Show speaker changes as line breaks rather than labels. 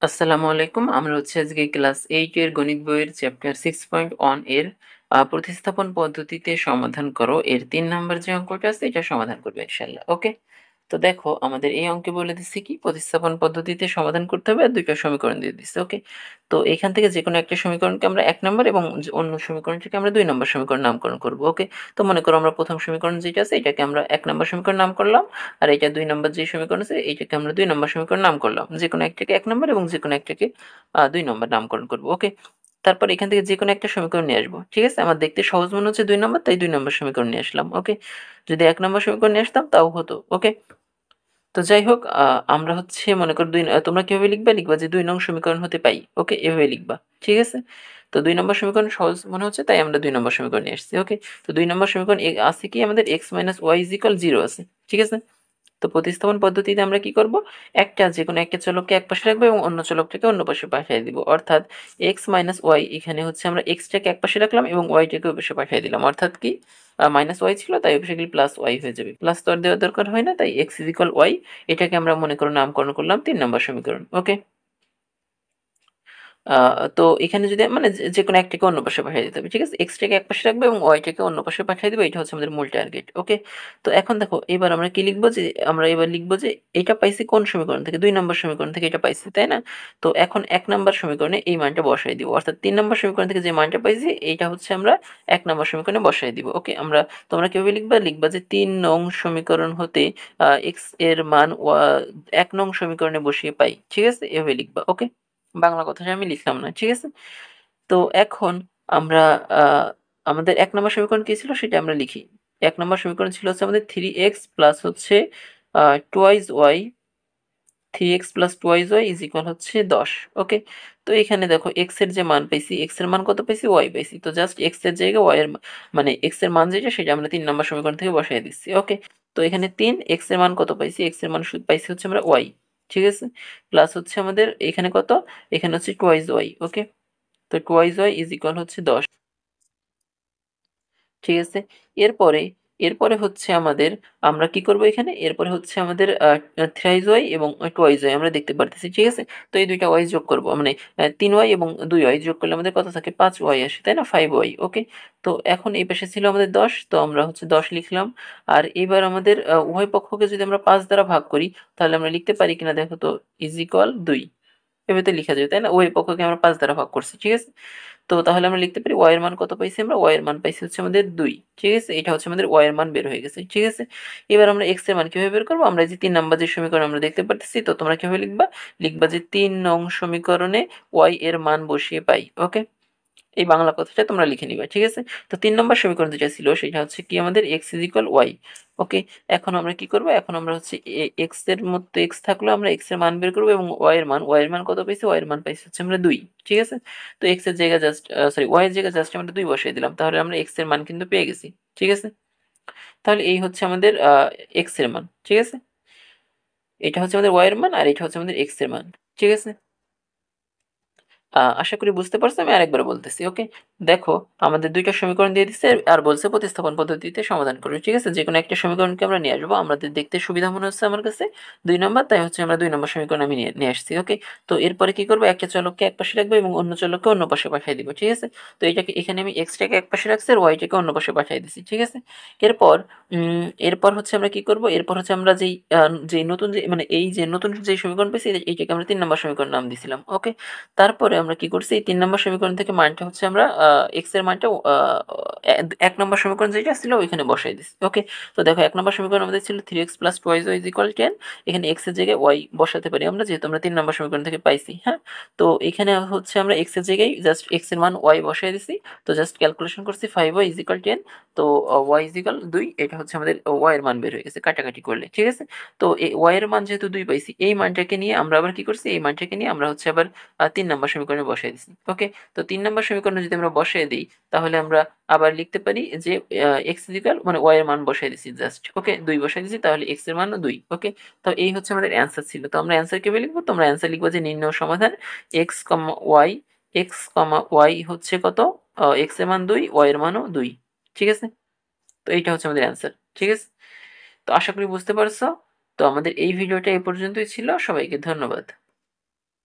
আসসালামু আলাইকুম। আমরা আজকে ক্লাস 8 এর গণিত বইয়ের চ্যাপ্টার 6.1 এর প্রতিস্থাপন পদ্ধতিতে সমাধান করো এর ৩ নাম্বার যে অঙ্কটা আছে এটা সমাধান করবে ইনশাআল্লাহ। ওকে? তো দেখো আমাদের এই অঙ্কে বলে দিচ্ছে কি প্রতিস্থাপন পদ্ধতিতে সমাধান করতে হবে আর ২ টা সমীকরণ দিয়ে দিচ্ছে। ওকে? তো এখান থেকে যেকোনো একটা সমীকরণকে আমরা ১ নাম্বার এবং অন্য সমীকরণটিকে আমরা ২ নাম্বার সমীকরণ নামকরণ করব। ওকে? তো মনে করো আমরা প্রথম সমীকরণ যেটা আছে এটাকে আমরা ১ নাম্বার সমীকরণ নাম করলাম। আর এটা ২ নাম্বার যে সমীকরণ আছে এইটাকে আমরা ২ নাম্বার সমীকরণ নাম করলাম। যেকোনো একটাকে ১ নাম্বার এবং যেকোনো একটাকে ২ নাম্বার নামকরণ করব। ওকে? তারপর এখান থেকে যেকোনো একটা সমীকরণ নিয়ে আসবো। ঠিক আছে? আমার দেখতে সহজ মনে হচ্ছে ২ নাম্বার তাই ২ নাম্বার সমীকরণ নিয়ে আসলাম। ওকে? যদি ১ নাম্বার সমীকরণ নিয়ে আসতাম তাও হতো। ওকে? তো যাই হোক আমরা মনে করো তোমরা কিভাবে লিখবা? লিখবা যে ২ নং সমীকরণ হতে পাই। ওকে? এভাবে লিখবা। ঠিক আছে? তো ২ নম্বর সমীকরণ সহজ মনে হচ্ছে তাই আমরা ২ নম্বর সমীকরণ নিয়ে আসছি। ওকে? তো ২ নম্বর সমীকরণ আছে কি আমাদের x - y = 0 আছে। ঠিক আছে? তো প্রতিস্থাপন পদ্ধতিতে আমরা কি করব? যেকোনো একটা চলককে একপাশে রাখবো এবং অন্য চলকটাকে অন্য পাশে পাঠিয়ে দিব। অর্থাৎ x মাইনাস y এখানে আমরা x টাকে একপাশে রাখলাম এবং y টাকে ওই পাশে পাঠিয়ে দিলাম। অর্থাৎ কি মাইনাস y ছিল তাই ওই পাশে গেলে প্লাস y হয়ে যাবে। প্লাস তো আর দেওয়ার দরকার হয় না তাই x = y এটাকে আমরা মনে করো নামকরণ করলাম ৩ নম্বর সমীকরণ। ওকে? আ তো এখানে যদি মানে যেকোনো একটাকে অন্য পাশে পাঠিয়ে দিতে হবে। ঠিক আছে? x টাকে একপাশে রাখবো এবং y টাকে অন্য পাশে পাঠিয়ে দিব। এটা হচ্ছে আমাদের মূল টার্গেট। ওকে? তো এখন দেখো এবার আমরা কি লিখব যে আমরা এবার লিখব যে এটা পাইছি কোন সমীকরণ থেকে? ২ নম্বর সমীকরণ থেকে এটা পাইছি, তাই না? তো এখন ১ নাম্বার সমীকরণে এই মানটা বসায় দিব। অর্থাৎ ৩ নম্বর সমীকরণ থেকে যে মানটা পাইছি এইটা আমরা ১ নম্বর সমীকরণে বসায় দিব। ওকে? তোমরা কিভাবে লিখবা? লিখবা যে ৩ নং সমীকরণ হতে x এর মান ১ নং সমীকরণে বসিয়ে পাই। ঠিক আছে? এভাবে লিখবা। ওকে? বাংলা কথাটা আমি লিখলাম না। ঠিক আছে? তো এখন আমরা আ আমাদের ১ নম্বর সমীকরণ কি ছিল সেটা আমরা লিখি। ১ নম্বর সমীকরণ ছিল আমাদের 3x plus a twice y 3x plus twice y is equal ১০। ওকে? তো এখানে দেখো x এর যে মান পাইছি, x এর মান কত পাইছি? y পাইছি। তো জাস্ট x এর জায়গায় y এর মানে x এর মান যেটা সেটা আমরা ৩ নম্বর সমীকরণ থেকে বসায় দিচ্ছি। ওকে? তো এখানে ৩ x এর মান কত পাইছি? x এর মান পাইছি আমরা y। ঠিক আছে? প্লাস আমাদের এখানে কত? এখানে twice y। ওকে? তো twice y ইজ ইকুয়াল ১০। ঠিক আছে? এরপরে এরপরে আমাদের আমরা কি করব এখানে? এরপরে আমাদের thrice y এবং twice y আমরা দেখতে পারতেছি। ঠিক আছে? তো এই ২ টা y যোগ করব। মানে ৩y এবং ২y যোগ করলে আমাদের কত থাকে? ৫y আসে, তাই না? 5y। ওকে? তো এখন এই পাশে ছিল আমাদের ১০ তো আমরা ১০ লিখলাম। আর এবার আমাদের উভয় পক্ষকে যদি আমরা ৫ দ্বারা ভাগ করি তাহলে আমরা লিখতে পারি কিনা দেখো তো? Is equal ২। এভাবে তো লিখা যায়, তাই না? উভয় পক্ষকে আমরা ৫ দ্বারা ভাগ করছি। ঠিক আছে? তো তাহলে আমরা লিখতে পারি y এর মান কত পাইছি আমরা? y এর মান পাইছি আমাদের ২। ঠিক আছে? এটা আমাদের y এর মান বের হয়ে গেছে। ঠিক আছে? এবার আমরা x এর মান কিভাবে বের করব? আমরা এই যে ৩ নাম্বার যে সমীকরণ আমরা দেখতে পারতেছি তো তোমরা কিভাবে লিখবা? লিখবা যে ৩ নং সমীকরণে y এর মান বসিয়ে পাই। ওকে? এই বাংলা কথাটা তোমরা লিখে নিবা। ঠিক আছে? তো ৩ নম্বর সমীকরণ যেটা ছিল সেটা কি আমাদের x = y। ওকে? এখন আমরা কি করব? এখন আমরা x এর মধ্যে x থাকলেও আমরা x এর মান বের করব এবং y এর মান কত পাইছি? y এর মান পাইছি আমরা ২। ঠিক আছে? তো x এর জায়গায় y এর জায়গায় জাস্ট আমরা ২ বসিয়ে দিলাম। তাহলে আমরা x এর মান কিন্তু পেয়ে গেছি। ঠিক আছে? তাহলে এই আমাদের x এর মান। ঠিক আছে? এটা আমাদের y এর মান আর এটা আমাদের x এর মান। ঠিক আছে? আশা করি বুঝতে পারছো। আমি আরেকবার বলতেছি। ওকে? দেখো আমাদের ২ টা সমীকরণ দিয়ে দিছে আর বলছে প্রতিস্থাপন পদ্ধতিতে সমাধান করো। ঠিক আছে? যেকোনো একটা সমীকরণকে আমরা নিয়ে আসবো। আমাদের দেখতে সুবিধা মনে হচ্ছে আমার কাছে ২ নাম্বার তাই আমরা ২ নম্বর সমীকরণ আমি নিয়ে আসছি। ওকে? তো এরপরে কি করব? একটা চলককে একপাশে রাখবো এবং অন্য চলককে অন্য পাশে পাঠিয়ে দিব। ঠিক আছে? তো এখানে আমি x টাকে একপাশে রাখছি আর y টাকে অন্য পাশে পাঠিয়ে দিছি। ঠিক আছে? এরপর এরপর আমরা কি করব? এরপর আমরা যেই নতুন যে মানে এই যে নতুন যে সমীকরণ পেয়েছি এইটাকে আমরা ৩ নম্বর সমীকরণ নাম দিছিলাম। ওকে? তারপরে আমরা কি করছি? এই ৩ নম্বর সমীকরণ থেকে মানটা আমরা x এর মানটা ১ নম্বর সমীকরণ যেটা ছিল ওইখানে বসাই দিছি। ওকে? তো দেখো ১ নম্বর সমীকরণ আমাদের ছিল 3x + twice y = 10। এখানে x এর জায়গায় y বসাতে পারি আমরা যেহেতু আমরা ৩ নম্বর সমীকরণ থেকে পাইছি। হ্যাঁ? তো এখানে আমরা x এর জায়গায় জাস্ট x এর মান y বসায় দিছি। তো জাস্ট ক্যালকুলেশন করছি 5y = 10। তো y = ২ এটা আমাদের y এর মান বের হয়ে গেছে কাটাকাটি করলে। ঠিক আছে? তো এই y এর মান যেহেতু ২ পাইছি এই মানটাকে নিয়ে আমরা আবার কি করছি? এই মানটাকে নিয়ে আমরা আবার ৩ নম্বর সমীকরণে বসায় দিছি। ওকে? তো ৩ নম্বর সমীকরণে যদি আমরা বসায় দেই তাহলে আমরা আবার লিখতে পারি যে x মানে y এর মান বসায় দিছি জাস্ট। ওকে? ২ বসায় দিছি তাহলে x এর মানও ২। ওকে? তো এই আমাদের অ্যান্সার ছিল। তো আমরা অ্যান্সার কিভাবে লিখব? তোমরা অ্যান্সার লিখবা যে নির্ণয় সমাধান x, y x, y কত? x এর মান ২ y এর মানও ২। ঠিক আছে? তো এইটা আমাদের অ্যান্সার। ঠিক আছে? তো আশা করি বুঝতে পারছো। তো আমাদের এই ভিডিওটা এই পর্যন্তই ছিল। সবাইকে ধন্যবাদ।